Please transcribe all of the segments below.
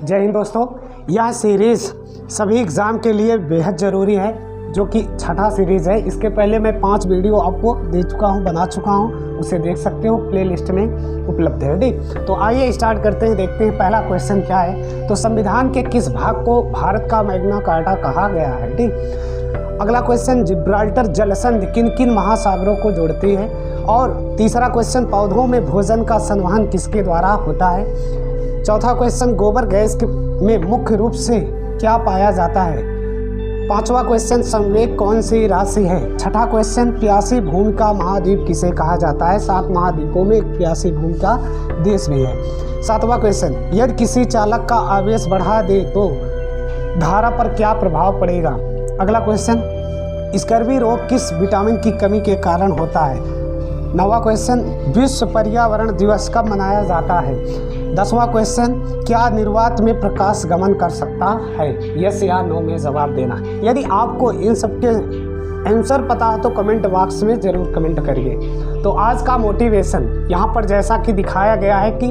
जय हिंद दोस्तों। यह सीरीज़ सभी एग्ज़ाम के लिए बेहद ज़रूरी है, जो कि छठा सीरीज़ है। इसके पहले मैं 5 वीडियो आपको दे चुका हूँ, बना चुका हूँ, उसे देख सकते हो, प्लेलिस्ट में उपलब्ध है। ठीक, तो आइए स्टार्ट करते हैं, देखते हैं पहला क्वेश्चन क्या है। तो संविधान के किस भाग को भारत का मैग्ना कार्टा कहा गया है। ठीक, अगला क्वेश्चन, जिब्राल्टर जलसंधि किन किन महासागरों को जोड़ती है। और तीसरा क्वेश्चन, पौधों में भोजन का संवहन किसके द्वारा होता है। चौथा क्वेश्चन, गोबर गैस में मुख्य रूप से क्या पाया जाता है। पांचवा क्वेश्चन, संवेग कौन सी राशि है। छठा क्वेश्चन, प्यासी भूमि का महाद्वीप किसे कहा जाता है। 7 महाद्वीपों में एक प्यासी भूमि का देश भी है। सातवां क्वेश्चन, यदि किसी चालक का आवेश बढ़ा दे तो धारा पर क्या प्रभाव पड़ेगा। अगला क्वेश्चन, स्कर्वी रोग किस विटामिन की कमी के कारण होता है। 9वां क्वेश्चन, विश्व पर्यावरण दिवस कब मनाया जाता है। 10वां क्वेश्चन, क्या निर्वात में प्रकाश गमन कर सकता है। यस या नो में जवाब देना। यदि आपको इन सब के आंसर पता है तो कमेंट बॉक्स में ज़रूर कमेंट करिए। तो आज का मोटिवेशन यहाँ पर जैसा कि दिखाया गया है कि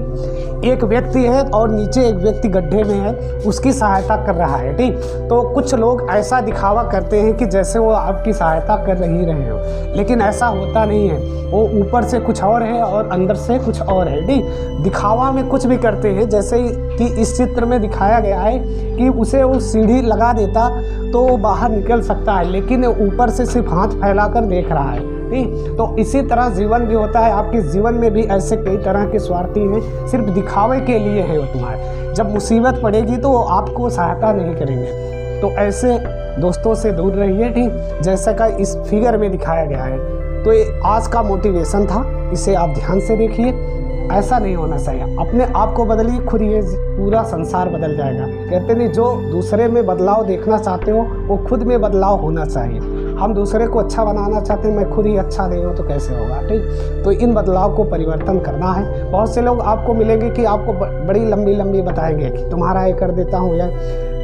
एक व्यक्ति है और नीचे एक व्यक्ति गड्ढे में है, उसकी सहायता कर रहा है। ठीक, तो कुछ लोग ऐसा दिखावा करते हैं कि जैसे वो आपकी सहायता कर ही रहे हो, लेकिन ऐसा होता नहीं है। वो ऊपर से कुछ और है और अंदर से कुछ और है। ठीक, दिखावा में कुछ भी करते हैं, जैसे कि इस चित्र में दिखाया गया है कि उसे वो सीढ़ी लगा देता तो वो बाहर निकल सकता है, लेकिन ऊपर से सिर्फ हाथ फैलाकर देख रहा है। ठीक, तो इसी तरह जीवन भी होता है। आपके जीवन में भी ऐसे कई तरह के स्वार्थी हैं, सिर्फ दिखावे के लिए है वो तुम्हारे। जब मुसीबत पड़ेगी तो वो आपको सहायता नहीं करेंगे। तो ऐसे दोस्तों से दूर रहिए। ठीक, जैसा का इस फिगर में दिखाया गया है। तो ये आज का मोटिवेशन था, इसे आप ध्यान से देखिए। ऐसा नहीं होना चाहिए। अपने आप को बदलिए, खुद ये पूरा संसार बदल जाएगा। कहते नहीं, जो दूसरे में बदलाव देखना चाहते हो वो खुद में बदलाव होना चाहिए। हम दूसरे को अच्छा बनाना चाहते हैं, मैं खुद ही अच्छा नहीं हूँ तो कैसे होगा। ठीक, तो इन बदलाव को परिवर्तन करना है। बहुत से लोग आपको मिलेंगे कि आपको बड़ी लंबी लंबी बताएंगे कि तुम्हारा ये कर देता हूँ, या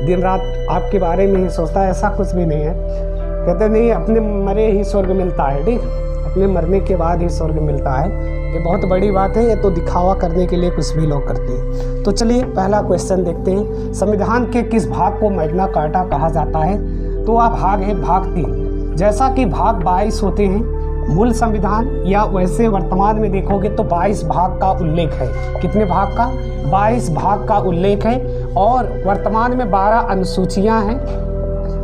दिन रात आपके बारे में ही सोचता है। ऐसा कुछ भी नहीं है। कहते नहीं, अपने मरे ही स्वर्ग मिलता है। ठीक, अपने मरने के बाद ही स्वर्ग मिलता है। ये बहुत बड़ी बात है। ये तो दिखावा करने के लिए कुछ भी लोग करते हैं। तो चलिए पहला क्वेश्चन देखते हैं। संविधान के किस भाग को मैग्ना कार्टा कहा जाता है। तो वह भाग है भाग 3। जैसा कि भाग 22 होते हैं मूल संविधान, या वैसे वर्तमान में देखोगे तो 22 भाग का उल्लेख है। कितने भाग का? 22 भाग का उल्लेख है। और वर्तमान में 12 अनुसूचियाँ हैं,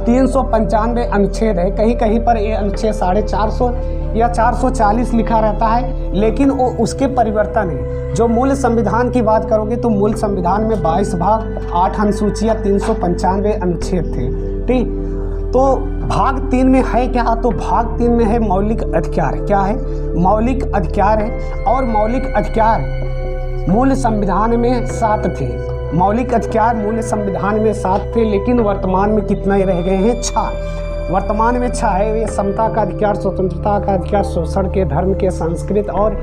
395 अनुच्छेद है। कहीं कहीं पर ये अनुच्छेद 450 या 440 लिखा रहता है, लेकिन वो उसके परिवर्तन है। जो मूल संविधान की बात करोगे तो मूल संविधान में 22 भाग, 8 अनुसूचियाँ, 395 अनुच्छेद थे। ठीक, तो भाग 3 में है क्या। तो भाग 3 में है मौलिक अधिकार। क्या है? मौलिक अधिकार है। और मौलिक अधिकार मूल संविधान में 7 थे। मौलिक अधिकार मूल संविधान में 7 थे, लेकिन वर्तमान में कितने रह गए हैं? 6। वर्तमान में 6 है। ये समता का अधिकार, स्वतंत्रता का अधिकार, शोषण के, धर्म के, संस्कृत और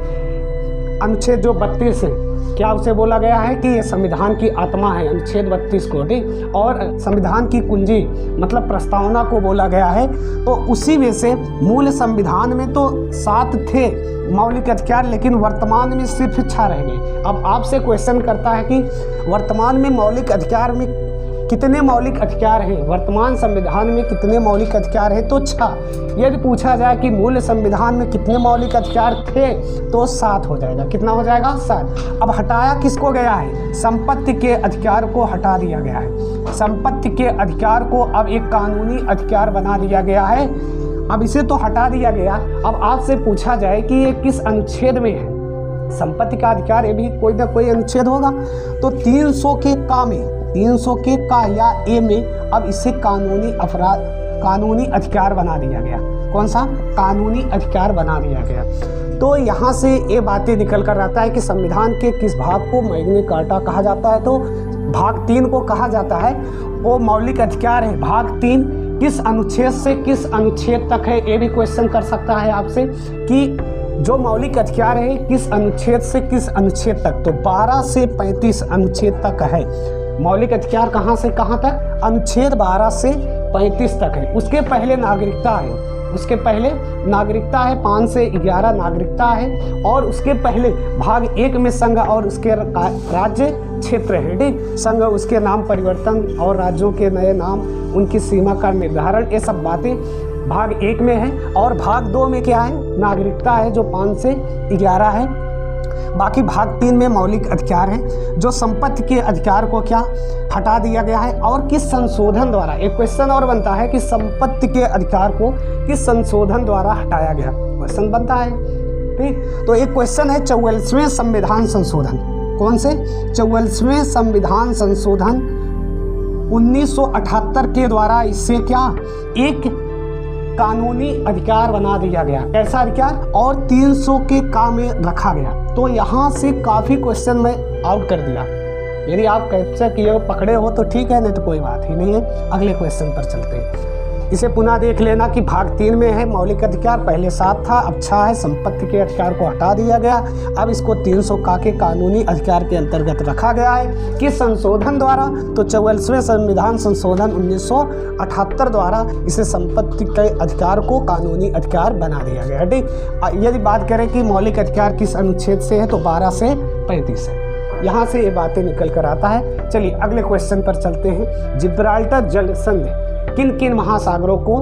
अनुच्छेद जो 32 है, क्या उसे बोला गया है कि ये संविधान की आत्मा है, अनुच्छेद 32 को। ठीक, और संविधान की कुंजी मतलब प्रस्तावना को बोला गया है। तो उसी में से मूल संविधान में तो 7 थे मौलिक अधिकार, लेकिन वर्तमान में सिर्फ 6 रह गए। अब आपसे क्वेश्चन करता है कि वर्तमान में मौलिक अधिकार में कितने मौलिक अधिकार हैं, वर्तमान संविधान में कितने मौलिक अधिकार हैं। तो 6। यदि पूछा जाए कि मूल संविधान में कितने मौलिक अधिकार थे तो 7 हो जाएगा। कितना हो जाएगा? 7। अब हटाया किसको गया है? संपत्ति के अधिकार को हटा दिया गया है। संपत्ति के अधिकार को अब एक कानूनी अधिकार बना दिया गया है। अब इसे तो हटा दिया गया। अब आपसे पूछा जाए कि ये किस अनुच्छेद में है संपत्ति का अधिकार, ये भी कोई ना कोई अनुच्छेद होगा। तो 300 के का में, 300 के का या ए में अब इसे कानूनी अधिकार बना दिया गया। कौन सा? कानूनी अधिकार बना दिया गया। तो यहाँ से ये बातें निकल कर आता है कि संविधान के किस भाग को मैग्ना कार्टा कहा जाता है। तो भाग 3 को कहा जाता है, वो मौलिक अधिकार है। भाग 3 किस अनुच्छेद से किस अनुच्छेद तक है, ये भी क्वेश्चन कर सकता है आपसे कि जो मौलिक अधिकार है किस अनुच्छेद से किस अनुच्छेद तक। तो 12 से 35 अनुच्छेद तक है मौलिक अधिकार। कहाँ से कहाँ तक? अनुच्छेद 12 से 35 तक है। उसके पहले नागरिकता है, उसके पहले नागरिकता है, 5 से 11 नागरिकता है, और उसके पहले भाग 1 में संघ और उसके राज्य क्षेत्र है। ठीक, संघ उसके नाम परिवर्तन और राज्यों के नए नाम, उनकी सीमा का निर्धारण, ये सब बातें भाग 1 में है। और भाग 2 में क्या है, नागरिकता है जो 5 से 11 है। बाकी भाग 3 में मौलिक अधिकार है, जो संपत्ति के अधिकार को क्या हटा दिया गया है और किस संशोधन द्वारा। एक क्वेश्चन और बनता है कि संपत्ति के अधिकार को किस संशोधन द्वारा हटाया गया, क्वेश्चन बनता है। ठीक, तो एक क्वेश्चन है 44वें संविधान संशोधन। कौन से? 44वें संविधान संशोधन 1978 के द्वारा इससे क्या एक कानूनी अधिकार बना दिया गया। कैसा अधिकार? और 300 के काम में रखा गया। तो यहाँ से काफ़ी क्वेश्चन में आउट कर दिया। यदि आप कैप्चर किए हो, पकड़े हो तो ठीक है, नहीं तो कोई बात ही नहीं है। अगले क्वेश्चन पर चलते हैं। इसे पुनः देख लेना कि भाग 3 में है मौलिक अधिकार, पहले 7 था, अब 6 है। संपत्ति के अधिकार को हटा दिया गया, अब इसको 300 का के कानूनी अधिकार के अंतर्गत रखा गया है। किस संशोधन द्वारा? तो 44वें संविधान संशोधन 1978 द्वारा इसे संपत्ति के अधिकार को कानूनी अधिकार बना दिया गया है। ठीक, यदि बात करें कि मौलिक अधिकार किस अनुच्छेद से है तो 12 से 35 है। यहाँ से ये बातें निकल कर आता है। चलिए अगले क्वेश्चन पर चलते हैं। जिब्राल्टर जल संधि किन किन महासागरों को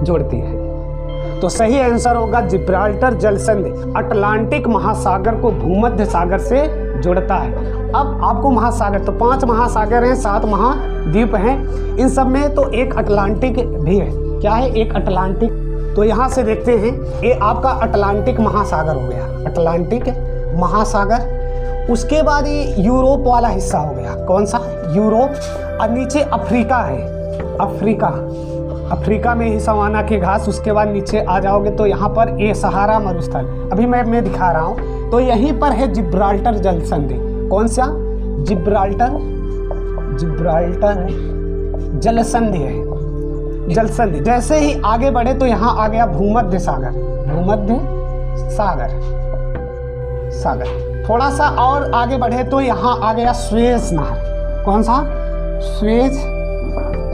जोड़ती है? तो सही आंसर होगा जिब्राल्टर जल संधि अटलांटिक महासागर को भूमध्य सागर से जोड़ता है। अब आपको महासागर, तो 5 महासागर हैं, 7 महाद्वीप हैं, इन सब में तो एक अटलांटिक भी है। क्या है? एक अटलांटिक। तो यहाँ से देखते हैं, ये आपका अटलांटिक महासागर हो गया, अटलांटिक महासागर। उसके बाद ये यूरोप वाला हिस्सा हो गया। कौन सा? यूरोप। और नीचे अफ्रीका है, अफ्रीका में ही सवाना की घास। उसके बाद नीचे आ जाओगे तो यहाँ पर ये सहारा मरुस्थल, अभी मैं दिखा रहा हूँ। तो यहीं पर है जिब्राल्टर जल संधि। कौन सा? जिब्राल्टर जल संधि है, जल संधि। जैसे ही आगे बढ़े तो यहाँ आ गया भूमध्य सागर, भूमध्य सागर। थोड़ा सा और आगे बढ़े तो यहाँ आ गया स्वेज नहर। कौन सा?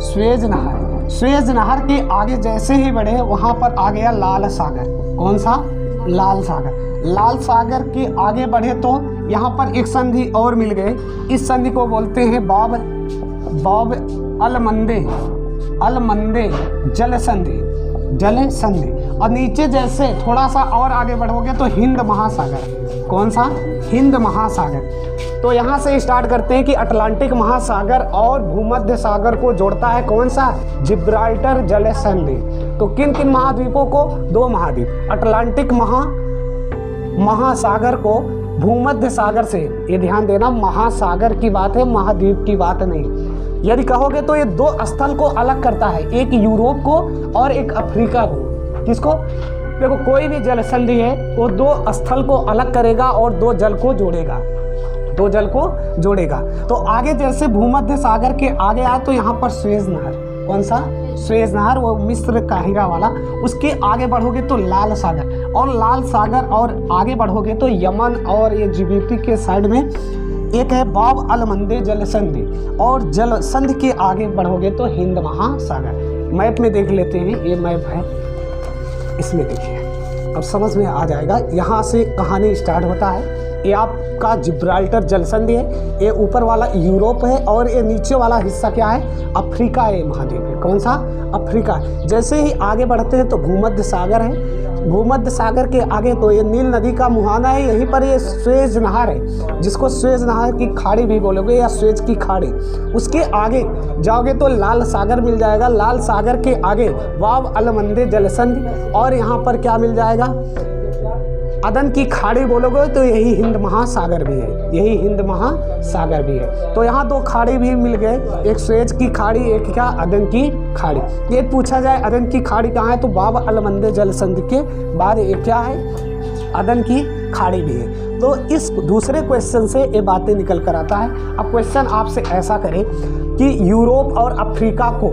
स्वेज नहर। स्वेज नहर के आगे जैसे ही बढ़े वहाँ पर आ गया लाल सागर। कौन सा? लाल सागर। लाल सागर के आगे बढ़े तो यहाँ पर एक संधि और मिल गए। इस संधि को बोलते हैं बाब अलमंदे जल संधि। और नीचे जैसे थोड़ा सा और आगे बढ़ोगे तो हिंद महासागर। कौन सा? हिंद महासागर। तो यहाँ से स्टार्ट करते हैं कि अटलांटिक महासागर और भूमध्य सागर को जोड़ता है कौन सा? जिब्राल्टर जल संधि। तो किन किन महाद्वीपों को? 2 महाद्वीप, अटलांटिक महासागर को भूमध्य सागर से, ये ध्यान देना, महासागर की बात है, महाद्वीप की बात नहीं। यदि कहोगे तो ये 2 स्थल को अलग करता है, एक यूरोप को और एक अफ्रीका को। किसको? देखो, कोई भी जल संधि है वो 2 स्थल को अलग करेगा और 2 जल को जोड़ेगा। तो आगे जैसे भूमध्य सागर के आगे आए तो यहाँ पर स्वेज नहर। कौन सा? स्वेज नहर, वो मिस्र काहिरा वाला। उसके आगे बढ़ोगे तो लाल सागर, और लाल सागर और आगे बढ़ोगे तो यमन और ये जिबूती के साइड में एक है बाब अलमंदे जल संधि, और जल संधि के आगे बढ़ोगे तो हिंद महासागर। मैप में देख लेते हैं, ये मैप है, इसमें देखिए, अब समझ में आ जाएगा। यहाँ से कहानी स्टार्ट होता है। ये आपका जिब्राल्टर जल संधि है, ये ऊपर वाला यूरोप है, और ये नीचे वाला हिस्सा क्या है? अफ्रीका है, महाद्वीप है। कौन सा? अफ्रीका। जैसे ही आगे बढ़ते हैं तो भूमध्य सागर है, भूमध्य सागर के आगे तो ये नील नदी का मुहाना है, यहीं पर ये स्वेज नहर है, जिसको स्वेज नहर की खाड़ी भी बोलोगे या स्वेज की खाड़ी। उसके आगे जाओगे तो लाल सागर मिल जाएगा, लाल सागर के आगे बाब अलमंदे जल संधि, और यहाँ पर क्या मिल जाएगा? अदन की खाड़ी बोलोगे तो यही हिंद महासागर भी है, तो यहाँ 2 खाड़ी भी मिल गए, एक स्वेज की खाड़ी, एक क्या? अदन की खाड़ी। ये पूछा जाए अदन की खाड़ी कहाँ है तो बाब अलमंदे जल संधि के बाद ये क्या है? अदन की खाड़ी भी है। तो इस दूसरे क्वेश्चन से ये बातें निकल कर आता है। अब क्वेश्चन आपसे ऐसा करें कि यूरोप और अफ्रीका को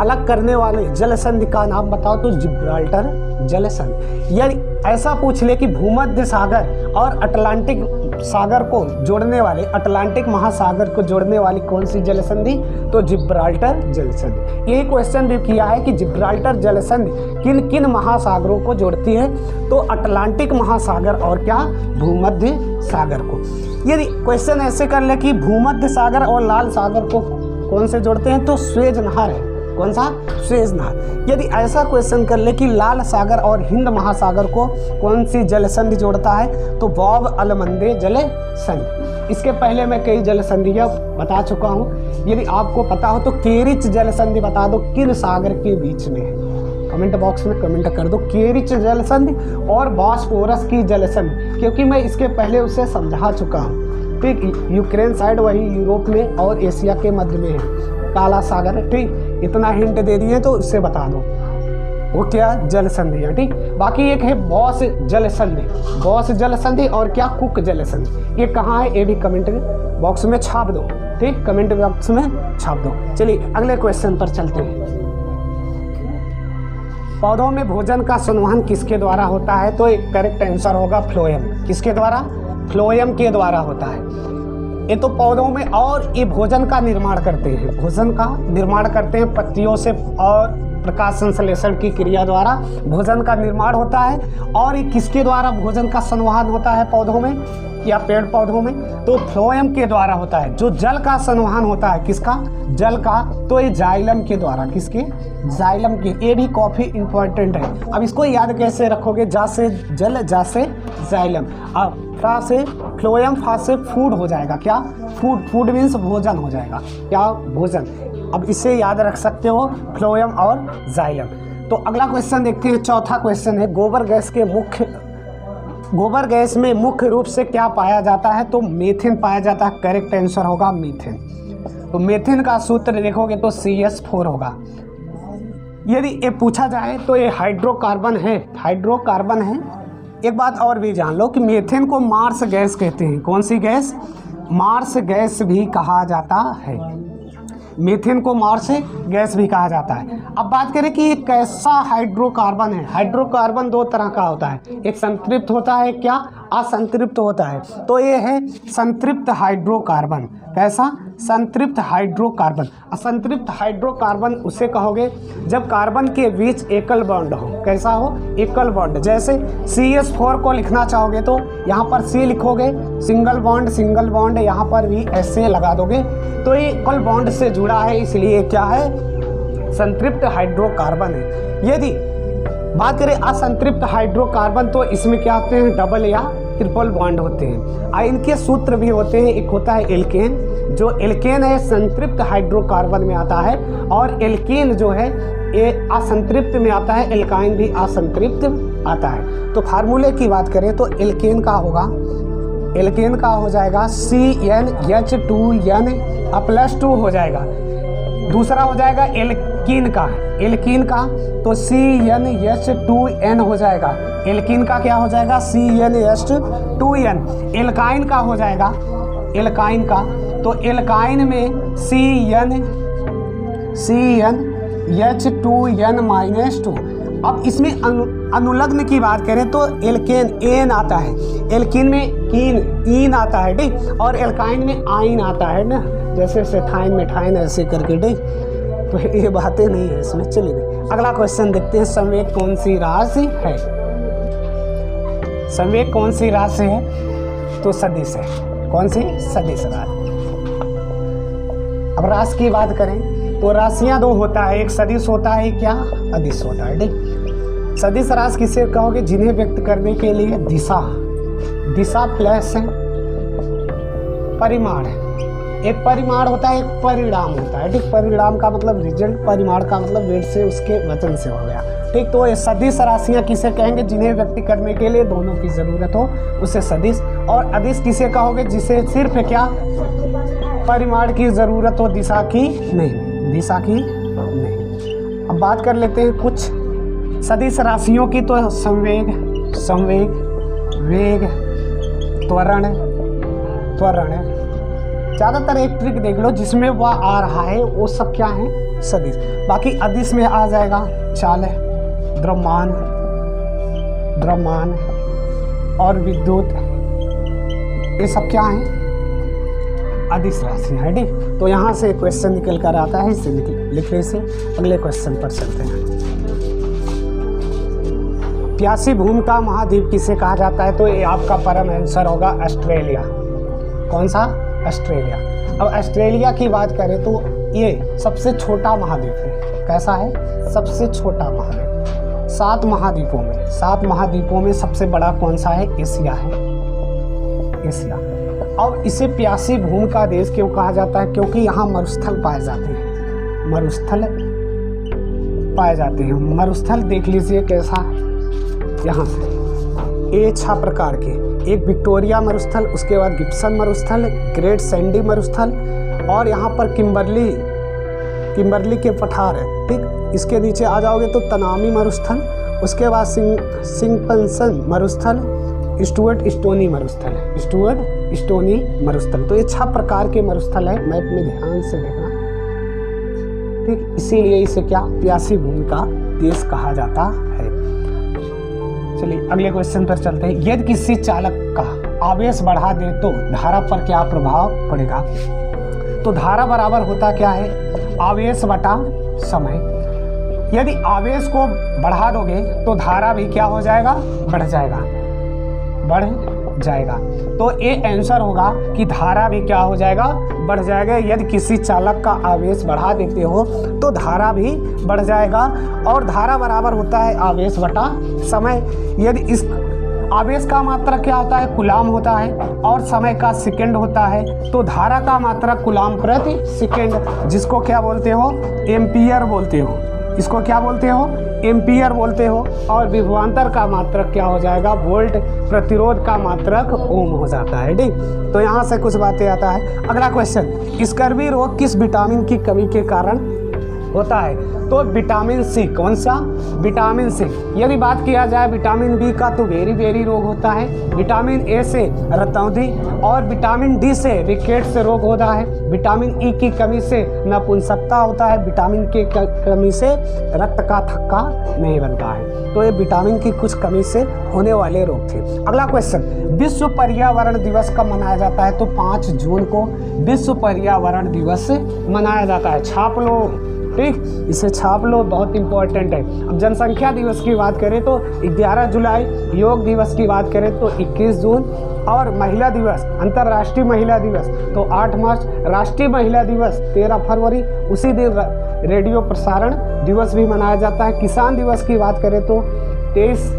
अलग करने वाले जल संधि का नाम बताओ, तो जिब्राल्टर जल संधि। यदि ऐसा पूछ ले कि भूमध्य सागर और अटलांटिक सागर को जोड़ने वाले, अटलांटिक महासागर को जोड़ने वाली कौन सी जल संधि? तो जिब्राल्टर जल संधि। यही क्वेश्चन भी किया है कि जिब्राल्टर जल संधि किन किन महासागरों को जोड़ती है? तो अटलांटिक महासागर और क्या, भूमध्य सागर को। यदि क्वेश्चन ऐसे कर ले कि भूमध्य सागर और लाल सागर को कौन से जोड़ते हैं? तो स्वेज नहर है। कौन सा? स्वेज नहर। यदि ऐसा क्वेश्चन कर ले कि लाल सागर और हिंद महासागर को कौन सी जल संधि जोड़ता है? तो बॉब अलमंदे जल संधि। इसके पहले मैं कई जल संधियाँ बता चुका हूँ। यदि आपको पता हो तो केरिच जल संधि बता दो किन सागर के बीच में है? कमेंट बॉक्स में कमेंट कर दो केरिच जल संधि और बॉस्फोरस की जल संधि, क्योंकि मैं इसके पहले उसे समझा चुका हूँ। ठीक, यूक्रेन साइड वही यूरोप में और एशिया के मध्य में है काला सागर। ठीक, इतना हिंट दे दिए तो उससे बता दो वो क्या जल संधि है। ठीक, बाकी एक है बॉस जल संधि, बॉस जल संधि और क्या, कुक जल संधि। ये कहाँ है ये भी कमेंट बॉक्स में छाप दो। ठीक, कमेंट बॉक्स में छाप दो। चलिए अगले क्वेश्चन पर चलते हैं। पौधों में भोजन का संवहन किसके द्वारा होता है? तो एक करेक्ट आंसर होगा फ्लोएम। किसके द्वारा? फ्लोएम के द्वारा होता है। ये तो पौधों में, और ये भोजन का निर्माण करते हैं, भोजन का निर्माण करते हैं पत्तियों से और प्रकाश संश्लेषण की क्रिया द्वारा भोजन का निर्माण होता है। और ये किसके द्वारा भोजन का संवहन होता है पौधों में या पेड़ पौधों में? तो फ्लोएम के द्वारा होता है। जो जल का संवहन होता है, किसका? जल का, तो ये जाइलम के द्वारा। किसके? जाइलम के। ये भी काफ़ी इंपॉर्टेंट है। अब इसको याद कैसे रखोगे? जा से जल, जा से जाइलम, अब फ्रा से फ्लोएम, फा से फूड हो जाएगा। क्या? फूड। फूड मीन्स भोजन हो जाएगा। क्या? भोजन। अब इसे याद रख सकते हो, फ्लोएम और जाइलम। तो अगला क्वेश्चन देखते हैं। चौथा क्वेश्चन है, गोबर गैस में मुख्य रूप से क्या पाया जाता है? तो मीथेन पाया जाता है। करेक्ट आंसर होगा मीथेन। तो मीथेन का सूत्र देखोगे तो CH4 होगा। यदि ये पूछा जाए तो ये हाइड्रोकार्बन है, हाइड्रोकार्बन है। एक बात और भी जान लो कि मीथेन को मार्स गैस कहते हैं। कौन सी गैस? मार्स गैस भी कहा जाता है। मीथेन को मार्स गैस भी कहा जाता है। अब बात करें कि ये कैसा हाइड्रोकार्बन है। हाइड्रोकार्बन दो तरह का होता है, एक संतृप्त होता है, क्या? असंतृप्त होता है। तो ये है संतृप्त हाइड्रोकार्बन। कैसा? संतृप्त हाइड्रोकार्बन। असंतृप्त हाइड्रोकार्बन उसे कहोगे जब कार्बन के बीच एकल बॉन्ड हो। कैसा हो? एकल बॉन्ड। जैसे CH4 को लिखना चाहोगे तो यहाँ पर C लिखोगे, सिंगल बॉन्ड, यहाँ पर भी ऐसे लगा दोगे तो ये एकल बॉन्ड से जुड़ा है, इसलिए क्या है? संतृप्त हाइड्रोकार्बन है। यदि बात करें असंतृप्त हाइड्रोकार्बन तो इसमें क्या होते हैं? डबल या ट्रिपल बॉन्ड होते हैं। इनके सूत्र भी होते हैं। एक होता है एल्केन, जो एल्केन है संतृप्त हाइड्रोकार्बन में आता है, और एल्केन जो है ये असंतृप्त में आता है, एल्काइन भी असंतृप्त आता है। तो फार्मूले की बात करें तो एल्केन का होगा, एल्केन का हो जाएगा CnH2n+2 हो जाएगा। दूसरा हो जाएगा एल्कीन का, तो CnH2n हो जाएगा। एल्कीन का क्या हो जाएगा? CnH2n। एल्काइन का हो जाएगा, एल्काइन का, तो एल्काइन में CnH2n-2। अब इसमें अनुलग्न की बात करें तो एल्केन एन आता है, एल्कीन में ईन आता है। ठीक, और एल्काइन में आइन आता है ना, जैसे सेथाइन मिठाइन ऐसे करके। ठीक, तो ये बातें नहीं है इसमें। चलिए अगला क्वेश्चन देखते हैं। संवेग कौन सी राशि है? संवेग कौन सी राशि है? तो सदिश है। कौन सी? सदिश राशि। अब राशि की बात करें तो राशियां दो होता है, एक सदिश होता है, क्या? अदिश होता है। ठीक, सदिश राशि किसे कहोगे? जिन्हें व्यक्त करने के लिए दिशा प्लस परिमाण है। एक परिमाण होता है, एक परिणाम होता है। ठीक, परिणाम का मतलब रिजल्ट, परिमाण का मतलब वेट से, उसके वजन से हो गया। ठीक, तो ये सदिश राशियां किसे कहेंगे? जिन्हें व्यक्त करने के लिए दोनों की जरूरत हो, उसे सदिश। और अदिश किसे कहोगे? जिसे सिर्फ क्या? परिमाण की जरूरत हो, दिशा की नहीं, दिशा की नहीं। अब बात कर लेते हैं कुछ सदिश राशियों की। तो संवेग, वेग, त्वरण। ज़्यादातर एक ट्रिक देख लो जिसमें वह आ रहा है वो सब क्या है? सदिश। बाकी अदिश में आ जाएगा चाल, द्रव्यमान और विद्युत ये सब क्या है? अदिश राशि है। ठीक, तो यहाँ से क्वेश्चन निकल कर आता है, इसे लिखने से अगले क्वेश्चन पर चलते हैं। प्यासी भूमि का महाद्वीप किसे कहा जाता है? तो ये आपका परम आंसर होगा ऑस्ट्रेलिया। कौन सा? ऑस्ट्रेलिया। अब ऑस्ट्रेलिया की बात करें तो ये सबसे छोटा महाद्वीप है। कैसा है? सबसे छोटा महाद्वीप। 7 महाद्वीपों में सबसे बड़ा कौन सा है? एशिया है, एशिया। अब इसे प्यासी भूमि का देश क्यों कहा जाता है? क्योंकि यहाँ मरुस्थल पाए जाते हैं, मरुस्थल देख लीजिए कैसा है। यहाँ से ये 6 प्रकार के, एक विक्टोरिया मरुस्थल, उसके बाद गिब्सन मरुस्थल, ग्रेट सैंडी मरुस्थल, और यहाँ पर किम्बरली के पठार है। ठीक, इसके नीचे आ जाओगे तो तनामी मरुस्थल, उसके बाद सिंगपल्सन मरुस्थल, स्टुअर्ट स्टोनी मरुस्थल। तो ये 6 प्रकार के मरुस्थल है, मैप में ध्यान से देखना। ठीक, इसीलिए इसे क्या? प्यासी भूमि का देश कहा जाता है। चलिए अगले क्वेश्चन पर चलते हैं। यदि किसी चालक का आवेश बढ़ा दे तो धारा पर क्या प्रभाव पड़ेगा? तो धारा बराबर होता क्या है? आवेश बटा समय। यदि आवेश को बढ़ा दोगे तो धारा भी क्या हो जाएगा? बढ़ जाएगा। तो ये आंसर होगा कि धारा भी क्या हो जाएगा? बढ़ जाएगा। यदि किसी चालक का आवेश बढ़ा देते हो तो धारा भी बढ़ जाएगा, और धारा बराबर होता है आवेश बटा समय। यदि इस आवेश का मात्रक क्या होता है? कूलाम होता है, और समय का सेकंड होता है। तो धारा का मात्रक कूलाम प्रति सेकंड, जिसको क्या बोलते हो? एम्पियर बोलते हो। इसको क्या बोलते हो? एम्पियर बोलते हो। और विभवांतर का मात्रक क्या हो जाएगा? वोल्ट। प्रतिरोध का मात्रक ओम हो जाता है। ठीक, तो यहाँ से कुछ बातें आता है। अगला क्वेश्चन, स्कर्वी रोग किस विटामिन की कमी के कारण होता है? तो विटामिन सी। कौन सा? Vitamin C. यदि बात किया जाए विटामिन बी का तो बेरी रोग होता है, विटामिन ए से रतौंधी, और विटामिन डी से रिकेट से रोग होता है, विटामिन ई की कमी से नपुंसकता होता है, विटामिन के कमी से रक्त का थक्का नहीं बनता है। तो ये विटामिन की कुछ कमी से होने वाले रोग थे। अगला क्वेश्चन, विश्व पर्यावरण दिवस कब मनाया जाता है? तो 5 जून को विश्व पर्यावरण दिवस मनाया जाता है। छाप लो, ठीक, इसे छाप लो, बहुत इंपॉर्टेंट है। अब जनसंख्या दिवस की बात करें तो 11 जुलाई, योग दिवस की बात करें तो 21 जून, और महिला दिवस, अंतर्राष्ट्रीय महिला दिवस तो 8 मार्च, राष्ट्रीय महिला दिवस 13 फरवरी, उसी दिन रेडियो प्रसारण दिवस भी मनाया जाता है। किसान दिवस की बात करें तो 23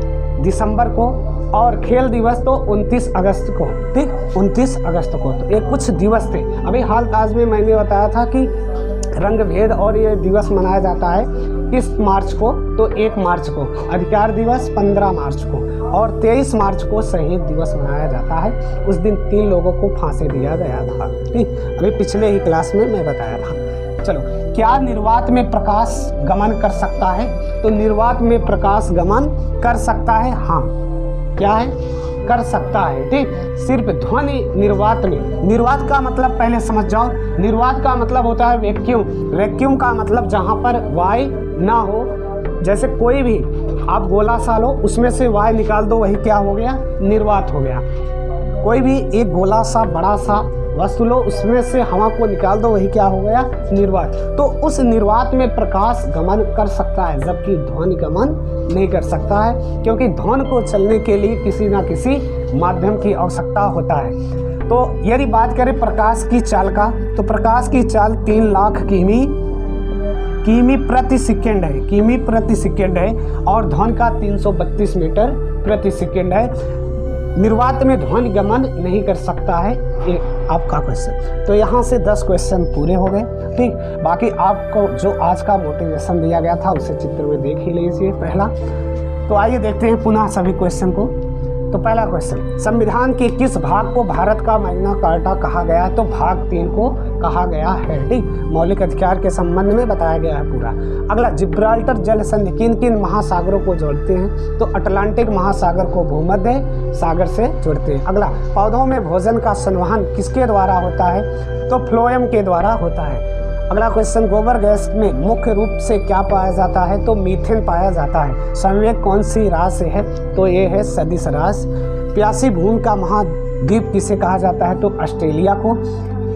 दिसंबर को, और खेल दिवस तो 29 अगस्त को। ठीक, 29 अगस्त को। तो ये कुछ दिवस थे। अभी हाल ताज में मैंने बताया था कि रंग भेद और ये दिवस मनाया जाता है किस मार्च को? तो 1 मार्च को अधिकार दिवस, 15 मार्च को, और 23 मार्च को शहीद दिवस मनाया जाता है। उस दिन 3 लोगों को फांसी दिया गया था। ठीक, अभी पिछले ही क्लास में मैं बताया था। चलो, क्या निर्वात में प्रकाश गमन कर सकता है? तो निर्वात में प्रकाश गमन कर सकता है। हाँ, क्या है? कर सकता है। ठीक, सिर्फ ध्वनि निर्वात में। निर्वात का मतलब पहले समझ जाओ। निर्वात का मतलब होता है वैक्यूम। वैक्यूम का मतलब जहाँ पर वायु ना हो, जैसे कोई भी आप गोला सा लो, उसमें से वायु निकाल दो, वही क्या हो गया? निर्वात हो गया। कोई भी एक गोला सा बड़ा सा वस्तु लो, उसमें से हवा को निकाल दो, वही क्या हो गया? निर्वात। तो उस निर्वात में प्रकाश गमन कर सकता है, जबकि ध्वनि गमन नहीं कर सकता है, क्योंकि ध्वनि को चलने के लिए किसी ना किसी माध्यम की आवश्यकता होता है। तो यदि बात करें प्रकाश की चाल का, तो प्रकाश की चाल 3 लाख किमी प्रति सेकेंड है, किमी प्रति सेकेंड है, और ध्वनि का 332 मीटर प्रति सेकेंड है। निर्वात में ध्वनि गमन नहीं कर सकता है। ये आपका क्वेश्चन। तो यहाँ से 10 क्वेश्चन पूरे हो गए। ठीक, बाकी आपको जो आज का मोटिवेशन दिया गया था उसे चित्र में देख ही लीजिए पहला। तो आइए देखते हैं पुनः सभी क्वेश्चन को। तो पहला क्वेश्चन, संविधान के किस भाग को भारत का मैग्ना कार्टा कहा गया है? तो भाग 3 को कहा गया है। ठीक, मौलिक अधिकार के संबंध में बताया गया है पूरा। अगला, जिब्राल्टर जल संधि किन किन महासागरों को जोड़ते हैं? तो अटलांटिक महासागर को भूमध्य सागर से जोड़ते हैं। अगला, पौधों में भोजन का संवहन किसके द्वारा होता है? तो फ्लोएम के द्वारा होता है। अगला क्वेश्चन, गोबर गैस में मुख्य रूप से क्या पाया जाता है? तो मीथेन पाया जाता है। संवेग कौन सी राशि है? तो ये है सदिश राशि। प्यासी भूमि का गिव किसे कहा जाता है, तो ऑस्ट्रेलिया को।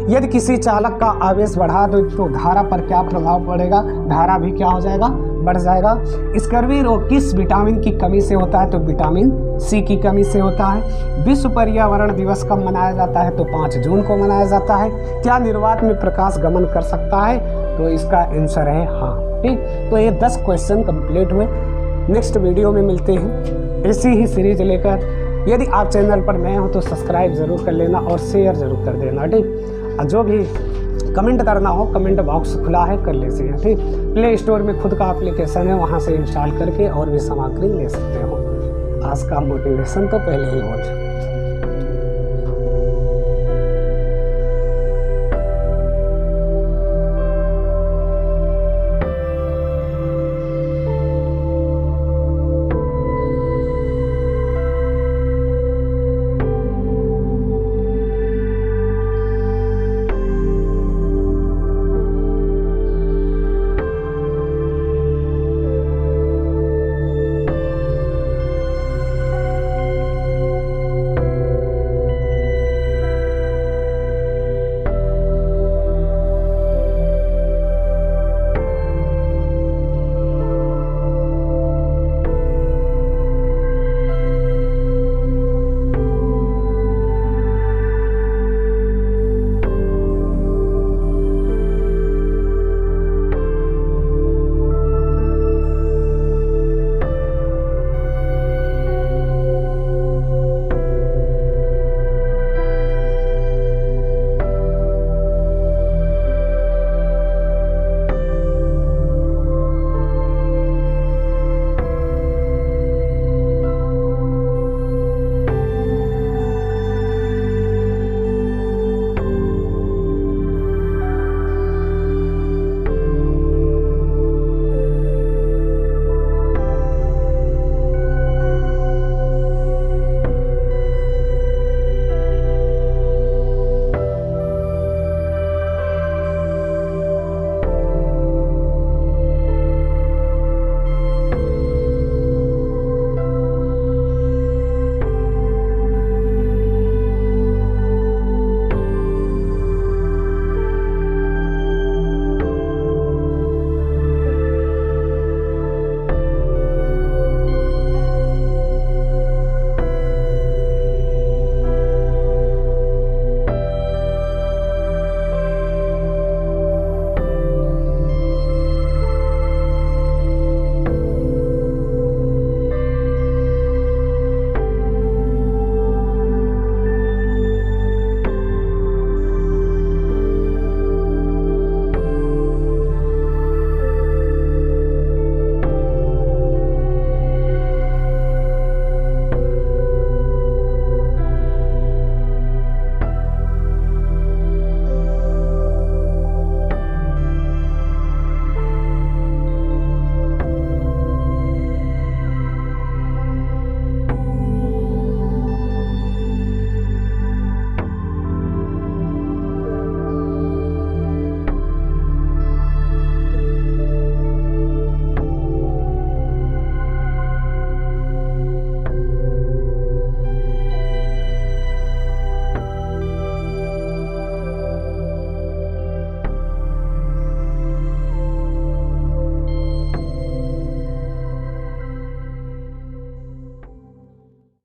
यदि किसी चालक का आवेश बढ़ा दो तो धारा पर क्या प्रभाव पड़ेगा, धारा भी क्या हो जाएगा, बढ़ जाएगा। स्कर्वी रोग किस विटामिन की कमी से होता है, तो विटामिन सी की कमी से होता है। विश्व पर्यावरण दिवस कब मनाया जाता है, तो 5 जून को मनाया जाता है। क्या निर्वात में प्रकाश गमन कर सकता है, तो इसका आंसर है हाँ। ठीक, तो ये 10 क्वेश्चन कंप्लीट हुए। नेक्स्ट वीडियो में मिलते हैं ऐसी ही सीरीज लेकर। यदि आप चैनल पर नए हो तो सब्सक्राइब जरूर कर लेना और शेयर जरूर कर देना। ठीक, जो भी कमेंट करना हो कमेंट बॉक्स खुला है, कर लीजिए। ठीक, प्ले स्टोर में खुद का एप्लीकेशन है, वहाँ से इंस्टॉल करके और भी सामग्री ले सकते हो। आज का मोटिवेशन तो पहले ही हो चुका।